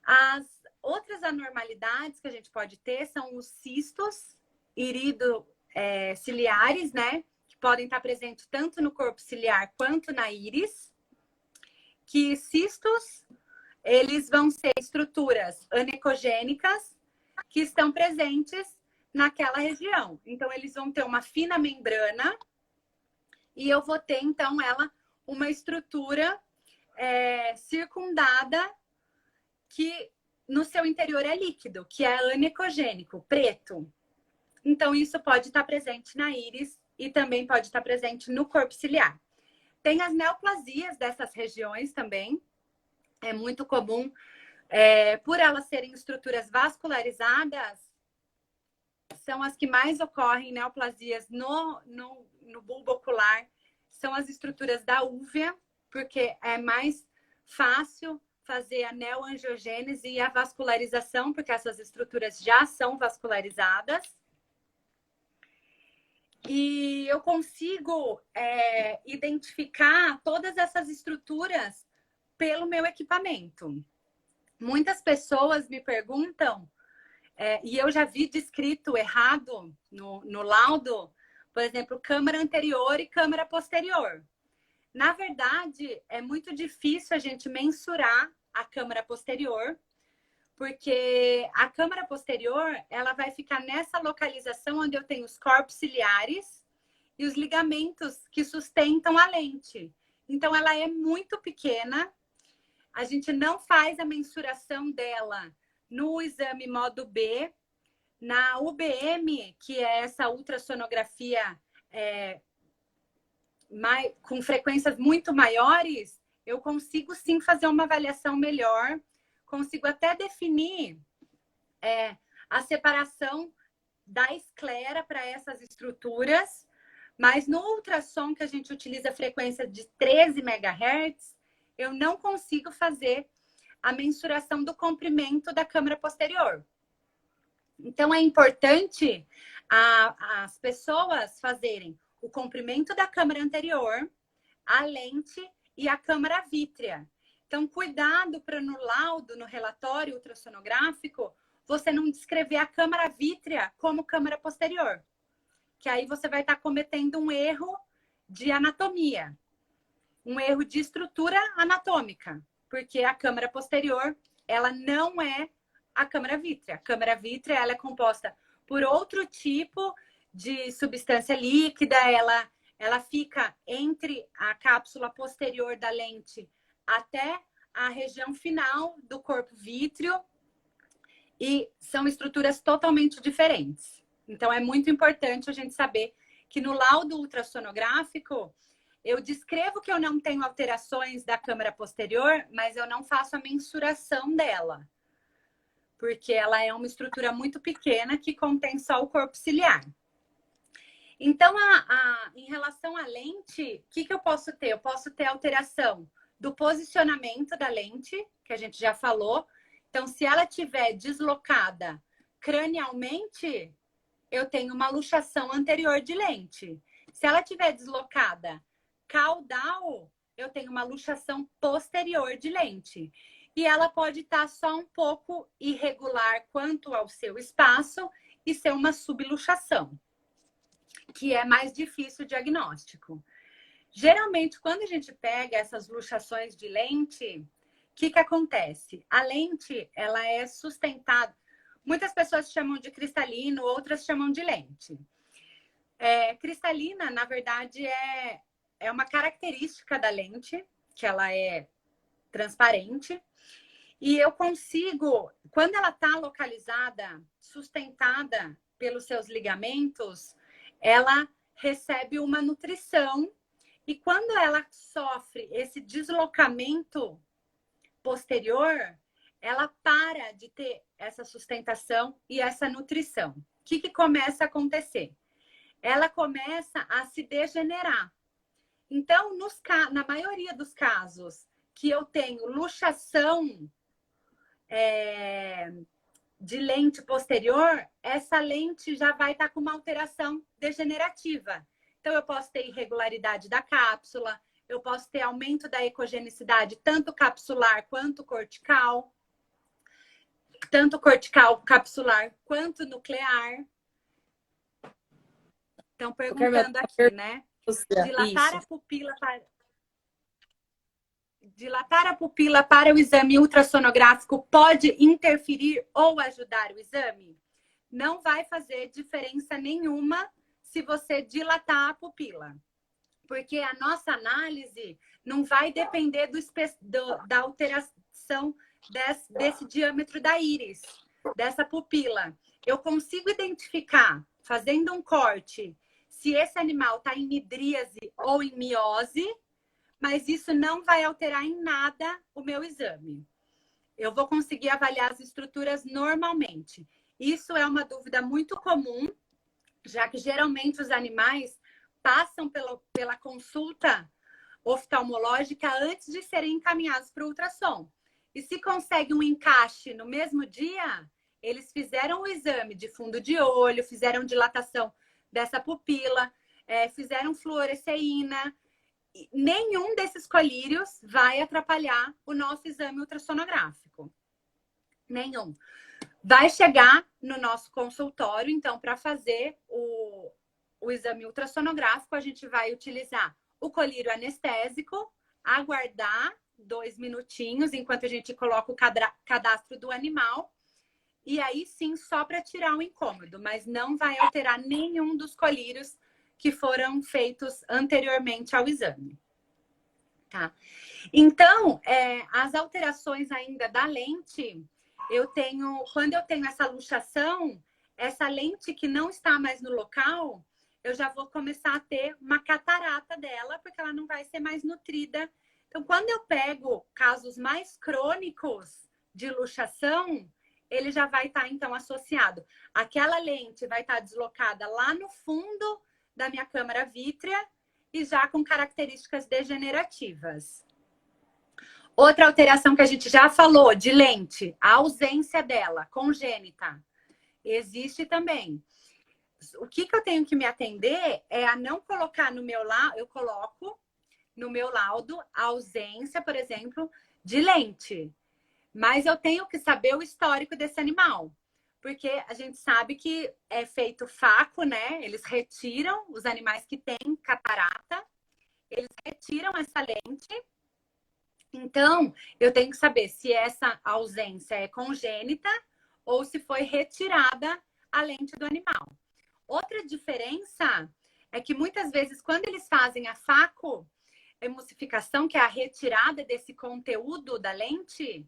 As outras anormalidades que a gente pode ter são os cistos irido-ciliares, né? Que podem estar presentes tanto no corpo ciliar quanto na íris. Que cistos, eles vão ser estruturas anecogênicas que estão presentes naquela região. Então, eles vão ter uma fina membrana e eu vou ter, então, uma estrutura circundada que no seu interior é líquido, que é anecogênico, preto. Então, isso pode estar presente na íris e também pode estar presente no corpo ciliar. Tem as neoplasias dessas regiões também. É muito comum, por elas serem estruturas vascularizadas, são as que mais ocorrem, neoplasias no bulbo ocular, são as estruturas da úvea, porque é mais fácil fazer a neoangiogênese e a vascularização, porque essas estruturas já são vascularizadas. E eu consigo identificar todas essas estruturas pelo meu equipamento. Muitas pessoas me perguntam, e eu já vi descrito errado no laudo, por exemplo, câmara anterior e câmara posterior. Na verdade, é muito difícil a gente mensurar a câmara posterior, porque a câmara posterior, ela vai ficar nessa localização onde eu tenho os corpos ciliares e os ligamentos que sustentam a lente. Então, ela é muito pequena. A gente não faz a mensuração dela no exame modo B. Na UBM, que é essa ultrassonografia com frequências muito maiores, eu consigo sim fazer uma avaliação melhor, consigo até definir a separação da esclera para essas estruturas, mas no ultrassom que a gente utiliza a frequência de 13 MHz, eu não consigo fazer a mensuração do comprimento da câmara posterior. Então, é importante as pessoas fazerem o comprimento da câmara anterior, a lente e a câmara vítrea. Então, cuidado para no laudo, no relatório ultrassonográfico, você não descrever a câmara vítrea como câmara posterior. Que aí você vai estar cometendo um erro de anatomia. Um erro de estrutura anatômica. Porque a câmara posterior, ela não é a câmara vítrea. A câmara vítrea, ela é composta por outro tipo de substância líquida. Ela fica entre a cápsula posterior da lente até a região final do corpo vítreo. E são estruturas totalmente diferentes. Então, é muito importante a gente saber que no laudo ultrassonográfico, Eu descrevo que eu não tenho alterações da câmara posterior, mas eu não faço a mensuração dela, porque ela é uma estrutura muito pequena que contém só o corpo ciliar. Então, em relação à lente, o que eu posso ter? Eu posso ter alteração do posicionamento da lente, que a gente já falou. Então, se ela estiver deslocada cranialmente, eu tenho uma luxação anterior de lente. Se ela estiver deslocada caudal, eu tenho uma luxação posterior de lente. E ela pode estar só um pouco irregular quanto ao seu espaço e ser uma subluxação, que é mais difícil o diagnóstico. Geralmente, quando a gente pega essas luxações de lente, o que acontece? A lente, ela é sustentada. Muitas pessoas chamam de cristalino, outras chamam de lente. Cristalina, na verdade, é uma característica da lente, que ela é transparente. E eu consigo, quando ela está localizada, sustentada pelos seus ligamentos, ela recebe uma nutrição. E quando ela sofre esse deslocamento posterior, ela para de ter essa sustentação e essa nutrição. O que começa a acontecer? Ela começa a se degenerar. Então, na maioria dos casos que eu tenho luxação de lente posterior, essa lente já vai estar com uma alteração degenerativa. Então, eu posso ter irregularidade da cápsula, eu posso ter aumento da ecogenicidade, tanto capsular quanto cortical. Tanto cortical capsular quanto nuclear. Estão perguntando aqui, né? Dilatar a pupila para o exame ultrassonográfico pode interferir ou ajudar o exame? Não vai fazer diferença nenhuma se você dilatar a pupila. Porque a nossa análise não vai depender da alteração desse diâmetro da íris, dessa pupila. Eu consigo identificar, fazendo um corte, se esse animal está em midríase ou em miose, mas isso não vai alterar em nada o meu exame. Eu vou conseguir avaliar as estruturas normalmente. Isso é uma dúvida muito comum, já que geralmente os animais passam pela consulta oftalmológica antes de serem encaminhados para o ultrassom. E se consegue um encaixe no mesmo dia, eles fizeram o exame de fundo de olho, fizeram dilatação dessa pupila, fizeram fluoresceína. Nenhum desses colírios vai atrapalhar o nosso exame ultrassonográfico. Nenhum. Vai chegar no nosso consultório, então, para fazer o exame ultrassonográfico, a gente vai utilizar o colírio anestésico, aguardar 2 minutinhos enquanto a gente coloca o cadastro do animal. E aí sim, só para tirar o incômodo, mas não vai alterar nenhum dos colírios que foram feitos anteriormente ao exame. Tá? Então, as alterações ainda da lente, quando eu tenho essa luxação, essa lente que não está mais no local, eu já vou começar a ter uma catarata dela, porque ela não vai ser mais nutrida. Então, quando eu pego casos mais crônicos de luxação, ele já vai estar, então, associado. Aquela lente vai estar deslocada lá no fundo da minha câmara vítrea e já com características degenerativas. Outra alteração que a gente já falou de lente, a ausência dela, congênita, existe também. O que eu tenho que me atender é a não colocar no meu laudo, eu coloco no meu laudo a ausência, por exemplo, de lente. Mas eu tenho que saber o histórico desse animal. Porque a gente sabe que é feito faco, né? Eles retiram os animais que têm catarata, eles retiram essa lente. Então, eu tenho que saber se essa ausência é congênita ou se foi retirada a lente do animal. Outra diferença é que muitas vezes, quando eles fazem a facoemulsificação, que é a retirada desse conteúdo da lente,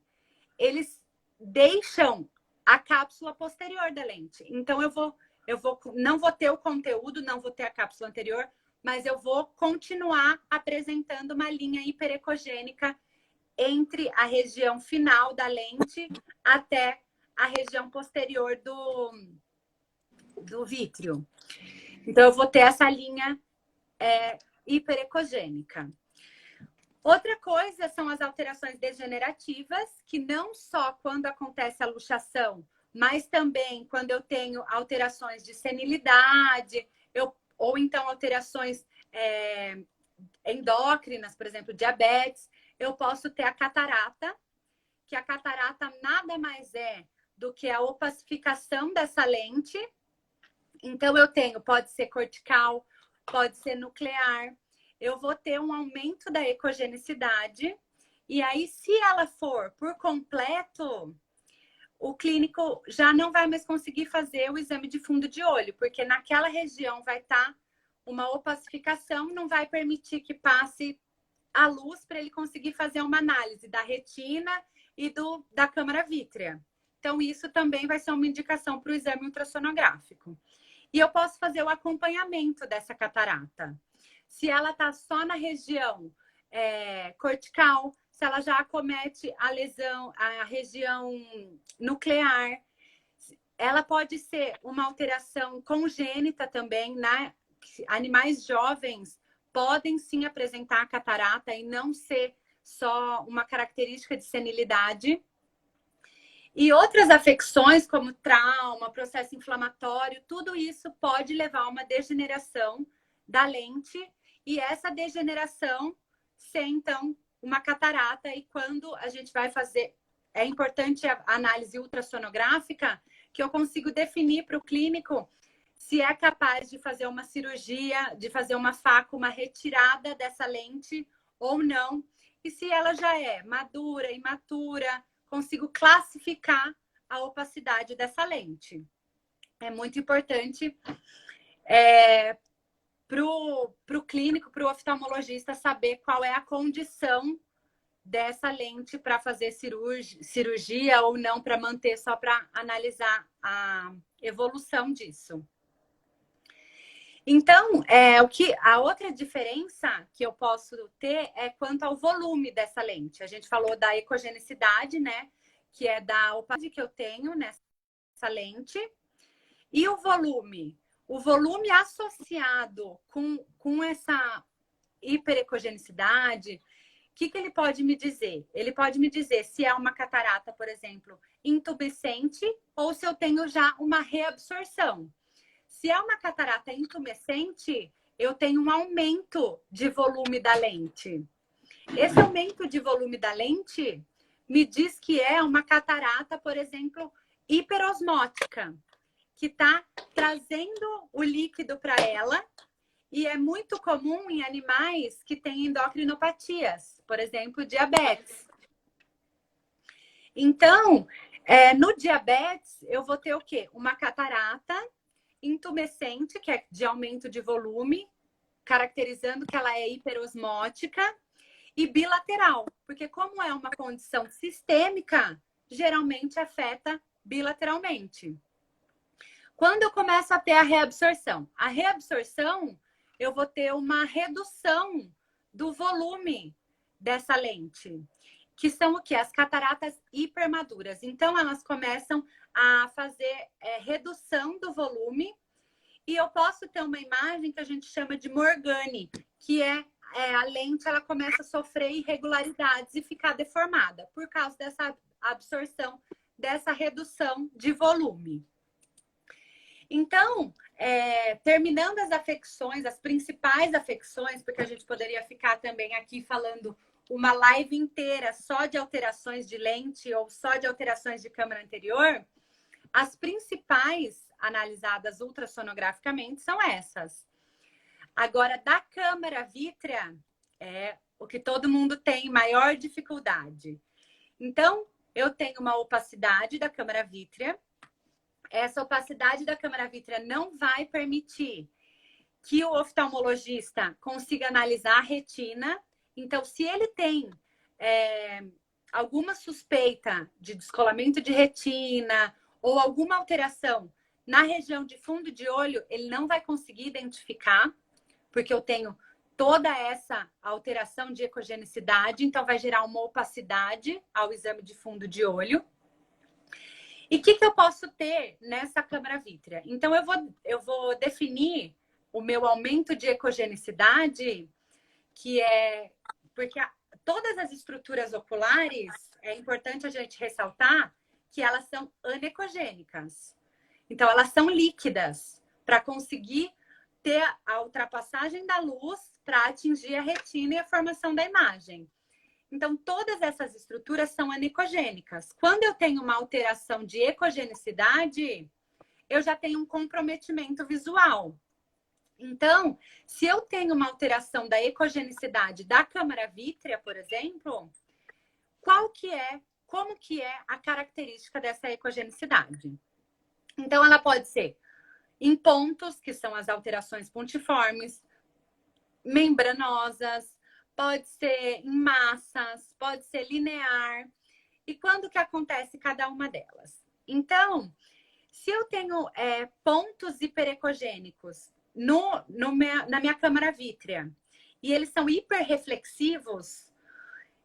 eles deixam a cápsula posterior da lente. Então, não vou ter o conteúdo, não vou ter a cápsula anterior, mas eu vou continuar apresentando uma linha hiperecogênica entre a região final da lente até a região posterior do vítreo. Então, eu vou ter essa linha hiperecogênica. Outra coisa são as alterações degenerativas, que não só quando acontece a luxação, mas também quando eu tenho alterações de senilidade, ou então alterações endócrinas, por exemplo, diabetes, eu posso ter a catarata, que a catarata nada mais é do que a opacificação dessa lente. Então, eu tenho, pode ser cortical, pode ser nuclear. Eu vou ter um aumento da ecogenicidade. E aí, se ela for por completo, o clínico já não vai mais conseguir fazer o exame de fundo de olho, porque naquela região vai estar uma opacificação, não vai permitir que passe a luz para ele conseguir fazer uma análise da retina e da câmara vítrea. Então, isso também vai ser uma indicação para o exame ultrassonográfico. E eu posso fazer o acompanhamento dessa catarata. Se ela está só na região cortical, se ela já acomete a lesão, a região nuclear, ela pode ser uma alteração congênita também, né? Animais jovens podem sim apresentar catarata e não ser só uma característica de senilidade. E outras afecções, como trauma, processo inflamatório, tudo isso pode levar a uma degeneração da lente e essa degeneração ser, então, uma catarata. E quando a gente vai fazer, é importante a análise ultrassonográfica, que eu consigo definir para o clínico se é capaz de fazer uma cirurgia, de fazer uma FACO, uma retirada dessa lente ou não. E se ela já é madura, imatura, consigo classificar a opacidade dessa lente. É muito importante para o clínico, para o oftalmologista, saber qual é a condição dessa lente para fazer cirurgia ou não, para manter, só para analisar a evolução disso. Então, a outra diferença que eu posso ter é quanto ao volume dessa lente. A gente falou da ecogenicidade, né? Que é da opacidade que eu tenho nessa lente. E o volume? O volume associado com essa hiperecogenicidade, o que ele pode me dizer? Ele pode me dizer se é uma catarata, por exemplo, intumescente ou se eu tenho já uma reabsorção. Se é uma catarata intumescente, eu tenho um aumento de volume da lente. Esse aumento de volume da lente me diz que é uma catarata, por exemplo, hiperosmótica, que está trazendo o líquido para ela. E é muito comum em animais que têm endocrinopatias, por exemplo, diabetes. Então, no diabetes, eu vou ter o quê? Uma catarata intumescente, que é de aumento de volume, caracterizando que ela é hiperosmótica, e bilateral, porque como é uma condição sistêmica, geralmente afeta bilateralmente. Quando eu começo a ter a reabsorção, eu vou ter uma redução do volume dessa lente, que são o quê? As cataratas hipermaduras. Então, elas começam a fazer redução do volume e eu posso ter uma imagem que a gente chama de Morgani, que a lente ela começa a sofrer irregularidades e ficar deformada por causa dessa absorção, dessa redução de volume. Então, terminando as afecções, as principais afecções, porque a gente poderia ficar também aqui falando uma live inteira só de alterações de lente ou só de alterações de câmara anterior, as principais analisadas ultrassonograficamente são essas. Agora, da câmara vítrea, é o que todo mundo tem maior dificuldade. Então, eu tenho uma opacidade da câmara vítrea. Essa opacidade da câmara vítrea não vai permitir que o oftalmologista consiga analisar a retina. Então, se ele tem alguma suspeita de descolamento de retina ou alguma alteração na região de fundo de olho, ele não vai conseguir identificar, porque eu tenho toda essa alteração de ecogenicidade, então vai gerar uma opacidade ao exame de fundo de olho. E o que eu posso ter nessa câmara vítrea? Então, eu vou definir o meu aumento de ecogenicidade, que é... Porque todas as estruturas oculares, é importante a gente ressaltar que elas são anecogênicas. Então, elas são líquidas para conseguir ter a ultrapassagem da luz para atingir a retina e a formação da imagem. Então, todas essas estruturas são anecogênicas. Quando eu tenho uma alteração de ecogenicidade, eu já tenho um comprometimento visual. Então, se eu tenho uma alteração da ecogenicidade da câmara vítrea, por exemplo, como que é a característica dessa ecogenicidade? Então, ela pode ser em pontos, que são as alterações pontiformes, membranosas, pode ser em massas, pode ser linear. E quando que acontece cada uma delas? Então, se eu tenho pontos hiperecogênicos na minha câmara vítrea e eles são hiperreflexivos,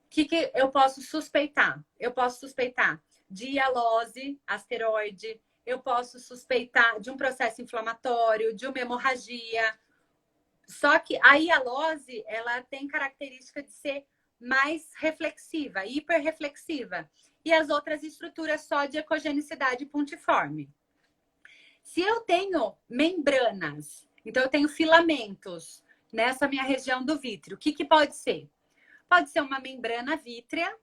o que eu posso suspeitar? Eu posso suspeitar de hialose asteroide, eu posso suspeitar de um processo inflamatório, de uma hemorragia. Só que a hialose, ela tem característica de ser mais reflexiva, hiperreflexiva. E as outras estruturas só de ecogenicidade pontiforme. Se eu tenho membranas, então eu tenho filamentos nessa minha região do vítreo, o que pode ser? Pode ser uma membrana vítrea,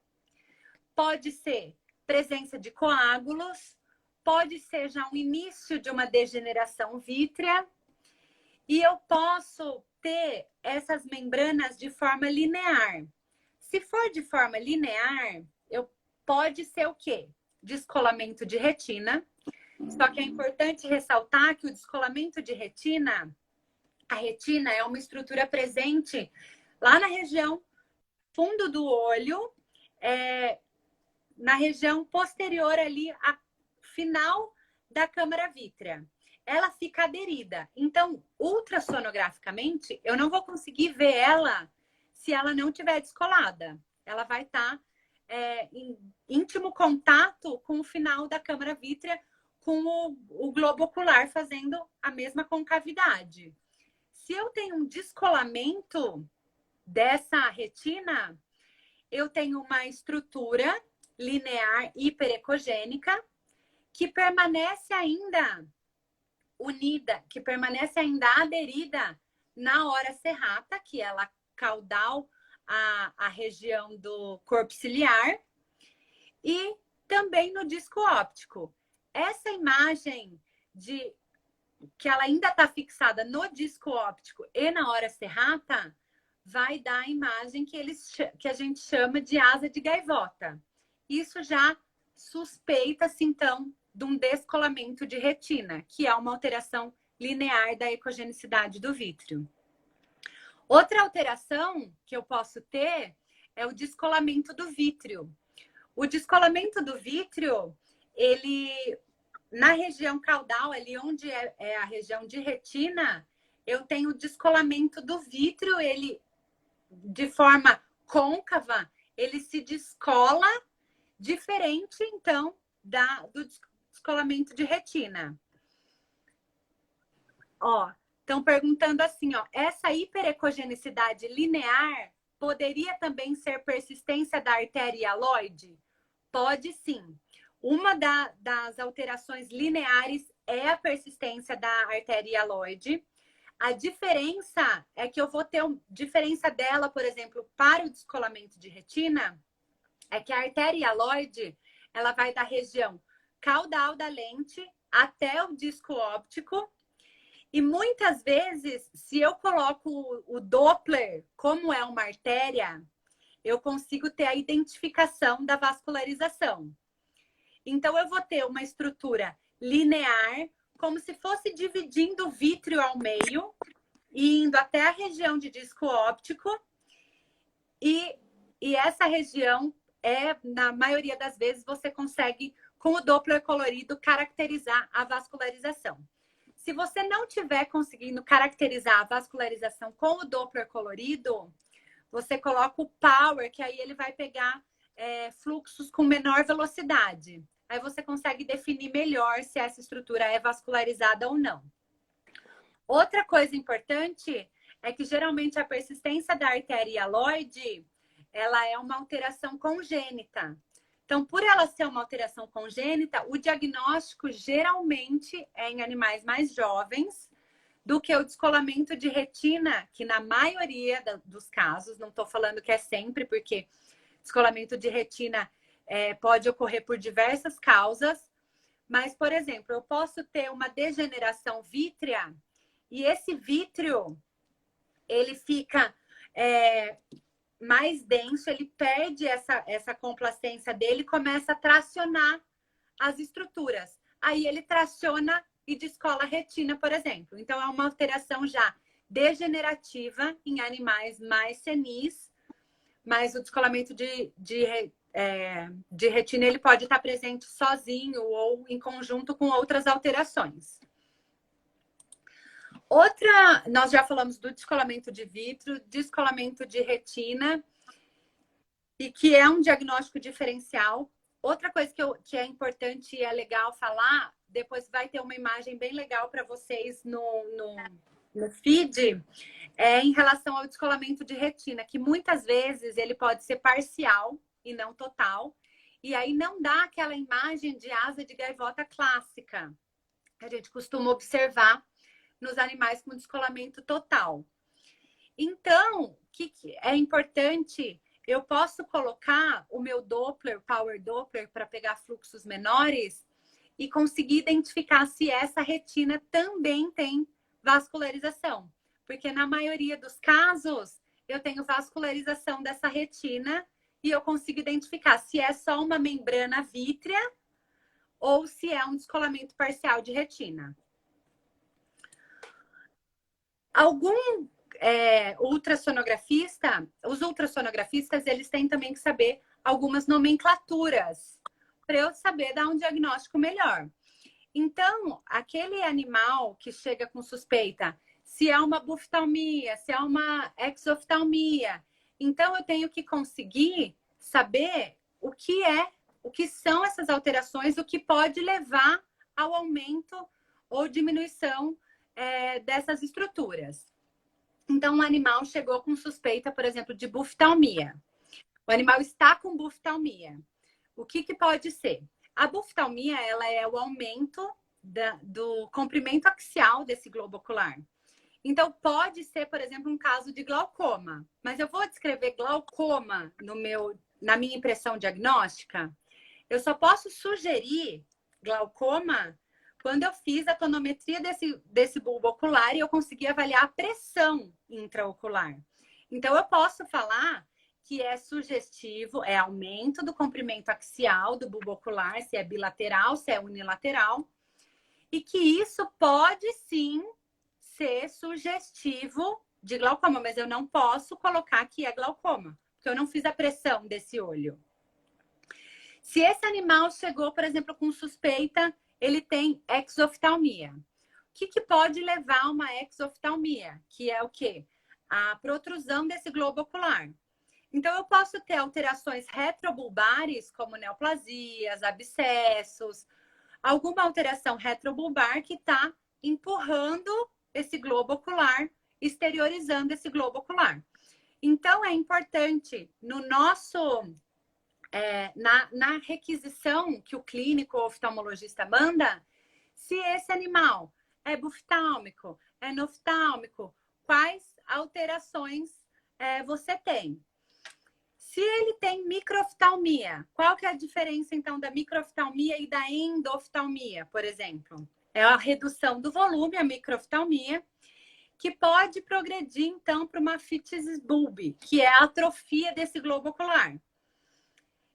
pode ser presença de coágulos, pode ser já um início de uma degeneração vítrea, e eu posso ter essas membranas de forma linear. Se for de forma linear, pode ser o quê? Descolamento de retina. Só que é importante ressaltar que o descolamento de retina, a retina é uma estrutura presente lá na região fundo do olho, na região posterior ali, a final da câmara vítrea. Ela fica aderida. Então, ultrassonograficamente, eu não vou conseguir ver ela se ela não estiver descolada. Ela vai estar em íntimo contato com o final da câmara vítrea, com o globo ocular fazendo a mesma concavidade. Se eu tenho um descolamento dessa retina, eu tenho uma estrutura linear hiperecogênica que permanece ainda unida, que permanece ainda aderida na hora serrata, que é a caudal, a região do corpo ciliar, e também no disco óptico. Essa imagem que ela ainda está fixada no disco óptico e na hora serrata vai dar a imagem que a gente chama de asa de gaivota. Isso já suspeita-se, então, de um descolamento de retina, que é uma alteração linear da ecogenicidade do vítreo. Outra alteração que eu posso ter é o descolamento do vítreo. O descolamento do vítreo, ele, na região caudal, ali onde é a região de retina, eu tenho o descolamento do vítreo, ele, de forma côncava, ele se descola diferente, então, do descolamento de retina. Ó, estão perguntando assim, ó, essa hiperecogenicidade linear poderia também ser persistência da artéria hialoide? Pode sim. Uma das alterações lineares é a persistência da artéria hialoide. A diferença é que eu vou ter diferença dela, por exemplo, para o descolamento de retina, é que a artéria hialoide, ela vai da região caudal da lente até o disco óptico. E muitas vezes, se eu coloco o Doppler como é uma artéria, eu consigo ter a identificação da vascularização. Então, eu vou ter uma estrutura linear, como se fosse dividindo o vítreo ao meio e indo até a região de disco óptico. E essa região na maioria das vezes, você consegue, com o Doppler colorido, caracterizar a vascularização. Se você não tiver conseguindo caracterizar a vascularização com o Doppler colorido, você coloca o Power, que aí ele vai pegar fluxos com menor velocidade. Aí você consegue definir melhor se essa estrutura é vascularizada ou não. Outra coisa importante é que geralmente a persistência da artéria hialoide, ela é uma alteração congênita. Então, por ela ser uma alteração congênita, o diagnóstico geralmente é em animais mais jovens do que o descolamento de retina, que na maioria dos casos, não estou falando que é sempre, porque descolamento de retina pode ocorrer por diversas causas, mas, por exemplo, eu posso ter uma degeneração vítrea e esse vítreo, ele fica mais denso, ele perde essa complacência dele e começa a tracionar as estruturas. Aí ele traciona e descola a retina, por exemplo. Então, é uma alteração já degenerativa em animais mais senis, mas o descolamento de retina ele pode estar presente sozinho ou em conjunto com outras alterações. Nós já falamos do descolamento de vítreo, descolamento de retina, e que é um diagnóstico diferencial. Outra coisa que é importante e é legal falar, depois vai ter uma imagem bem legal para vocês no feed, em relação ao descolamento de retina, que muitas vezes ele pode ser parcial e não total, e aí não dá aquela imagem de asa de gaivota clássica, que a gente costuma observar nos animais com descolamento total. Então, o que é importante? Eu posso colocar o meu Doppler, Power Doppler, para pegar fluxos menores e conseguir identificar se essa retina também tem vascularização. Porque na maioria dos casos, eu tenho vascularização dessa retina e eu consigo identificar se é só uma membrana vítrea ou se é um descolamento parcial de retina. Os ultrassonografistas, eles têm também que saber algumas nomenclaturas para eu saber dar um diagnóstico melhor. Então, aquele animal que chega com suspeita, se é uma buftalmia, se é uma exoftalmia, então eu tenho que conseguir saber o que são essas alterações, o que pode levar ao aumento ou diminuição dessas estruturas. Então, um animal chegou com suspeita, por exemplo, de buftalmia. O animal está com buftalmia. O que pode ser? A buftalmia, ela é o aumento do comprimento axial desse globo ocular. Então, pode ser, por exemplo, um caso de glaucoma. Mas eu vou descrever glaucoma na minha impressão diagnóstica. Eu só posso sugerir glaucoma quando eu fiz a tonometria desse bulbo ocular e eu consegui avaliar a pressão intraocular. Então, eu posso falar que é sugestivo, é aumento do comprimento axial do bulbo ocular, se é bilateral, se é unilateral, e que isso pode sim ser sugestivo de glaucoma, mas eu não posso colocar que é glaucoma, porque eu não fiz a pressão desse olho. Se esse animal chegou, por exemplo, com suspeita, ele tem exoftalmia. O que pode levar a uma exoftalmia? Que é o quê? A protrusão desse globo ocular. Então, eu posso ter alterações retrobulbares, como neoplasias, abscessos, alguma alteração retrobulbar que está empurrando esse globo ocular, exteriorizando esse globo ocular. Então, é importante no nosso... na requisição que o clínico ou oftalmologista manda, se esse animal é buftálmico, é noftálmico, quais alterações você tem. Se ele tem microftalmia, qual que é a diferença, então, da microftalmia e da endoftalmia, por exemplo? É a redução do volume, a microftalmia, que pode progredir, então, para uma physis bulbi, que é a atrofia desse globo ocular.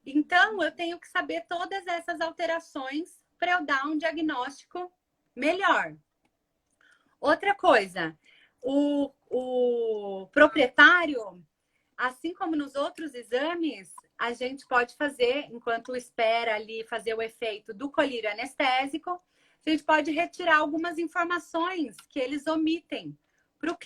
Então, eu tenho que saber todas essas alterações para eu dar um diagnóstico melhor. Outra coisa, o proprietário, assim como nos outros exames, a gente pode fazer, enquanto espera ali fazer o efeito do colírio anestésico, a gente pode retirar algumas informações que eles omitem para o